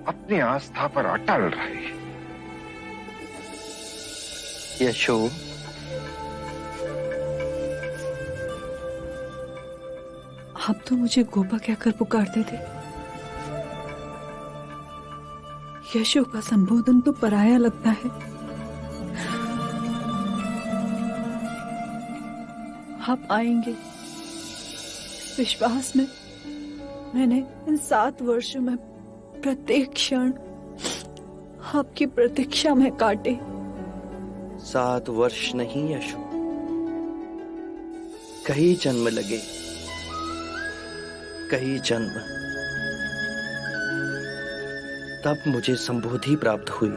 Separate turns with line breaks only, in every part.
अपनी आस्था पर अटल रहे।
यशो,
आप तो मुझे गोपा कहकर पुकारते थे। यशो का संबोधन तो पराया लगता है। आप आएंगे इस विश्वास में मैंने इन 7 वर्षों में प्रत्येक क्षण आपकी प्रतीक्षा में काटे।
7 वर्ष नहीं यशो, कई जन्म लगे, कई जन्म, तब मुझे संबोधि प्राप्त हुई।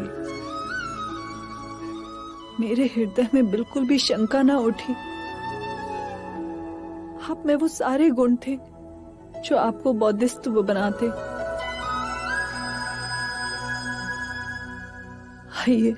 मेरे हृदय में बिल्कुल भी शंका ना उठी। आप में वो सारे गुण थे जो आपको बौद्धिस्त्व बनाते। आइए,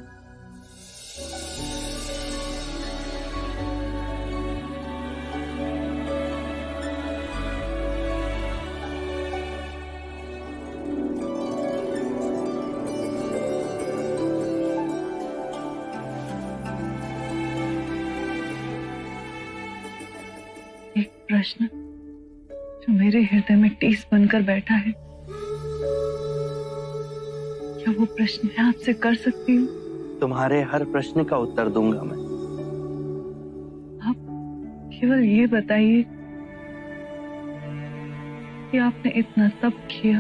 एक प्रश्न जो मेरे हृदय में टीस बनकर बैठा है, क्या वो प्रश्न मैं आपसे कर सकती हूँ?
तुम्हारे हर प्रश्न का उत्तर दूंगा मैं।
आप केवल ये बताइए कि आपने इतना सब किया,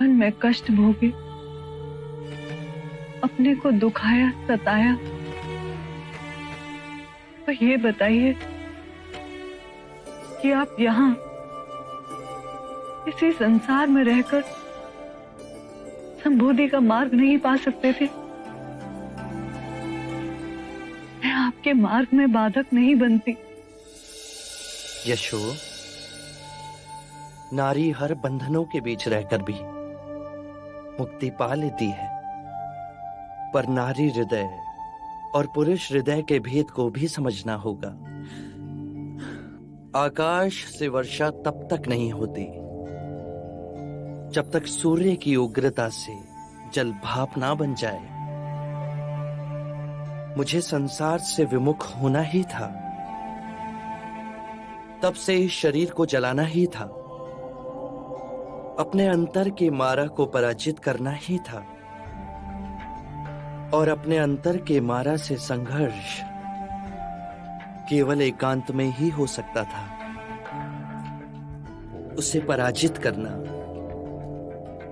मन में कष्ट भोगे, अपने को दुखाया, सताया, तो ये बताइए कि आप यहाँ इसी संसार में रहकर संबोधि का मार्ग नहीं पा सकते थे? मैं आपके मार्ग में बाधक नहीं बनती।
यशो, नारी हर बंधनों के बीच रहकर भी मुक्ति पा लेती है, पर नारी हृदय और पुरुष हृदय के भेद को भी समझना होगा। आकाश से वर्षा तब तक नहीं होती जब तक सूर्य की उग्रता से जल भाप ना बन जाए। मुझे संसार से विमुख होना ही था, तब से इस शरीर को जलाना ही था, अपने अंतर के मारा को पराजित करना ही था, और अपने अंतर के मारा से संघर्ष केवल एकांत में ही हो सकता था। उसे पराजित करना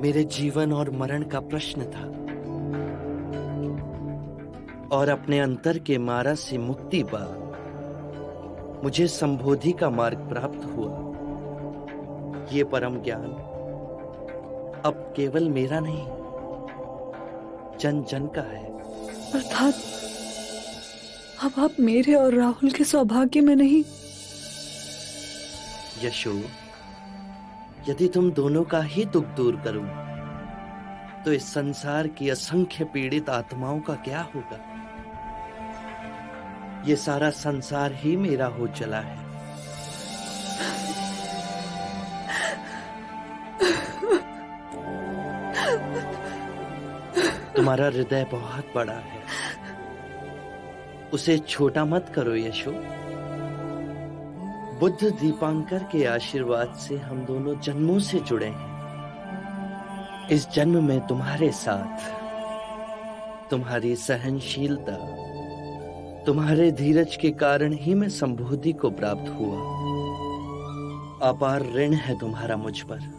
मेरे जीवन और मरण का प्रश्न था, और अपने अंतर के मारा से मुक्ति पा मुझे संबोधि का मार्ग प्राप्त हुआ। ये परम ज्ञान अब केवल मेरा नहीं, जन जन का है।
अर्थात अब आप मेरे और राहुल के सौभाग्य में नहीं।
यशो, यदि तुम दोनों का ही दुख दूर करूं, तो इस संसार की असंख्य पीड़ित आत्माओं का क्या होगा? ये सारा संसार ही मेरा हो चला है। तुम्हारा हृदय बहुत बड़ा है, उसे छोटा मत करो यशो। बुद्ध दीपांकर के आशीर्वाद से हम दोनों जन्मों से जुड़े हैं। इस जन्म में तुम्हारे साथ तुम्हारी सहनशीलता, तुम्हारे धीरज के कारण ही मैं संबोधि को प्राप्त हुआ। अपार ऋण है तुम्हारा मुझ पर।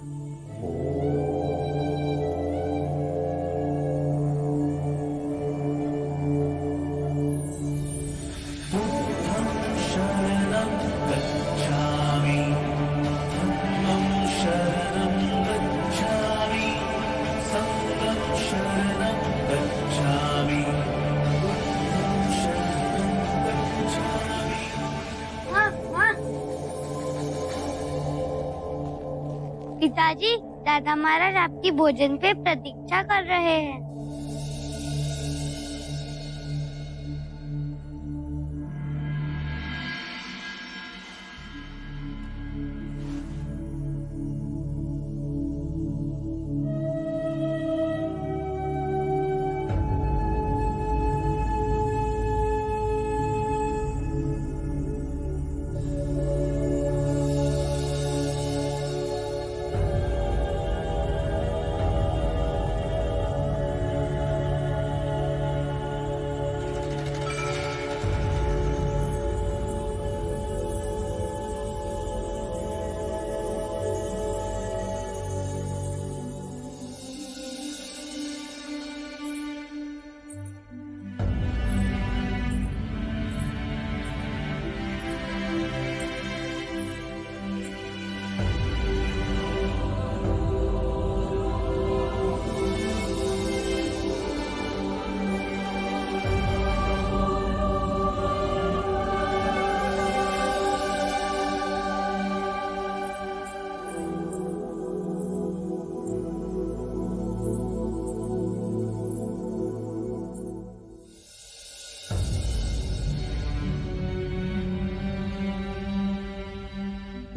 पिताजी, दादा महाराज आपकी भोजन पे प्रतीक्षा कर रहे हैं।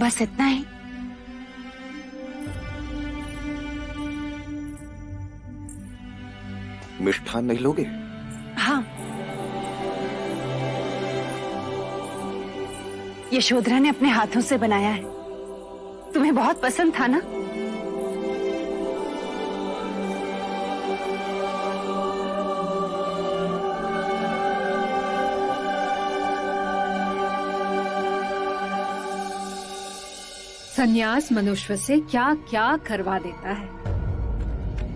बस इतना ही।
मिष्ठान नहीं लोगे?
हाँ, यशोधरा ने अपने हाथों से बनाया है, तुम्हें बहुत पसंद था ना?
संन्यास मनुष्य से क्या क्या करवा देता है।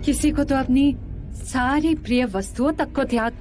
किसी को तो अपनी सारी प्रिय वस्तुओं तक को त्याग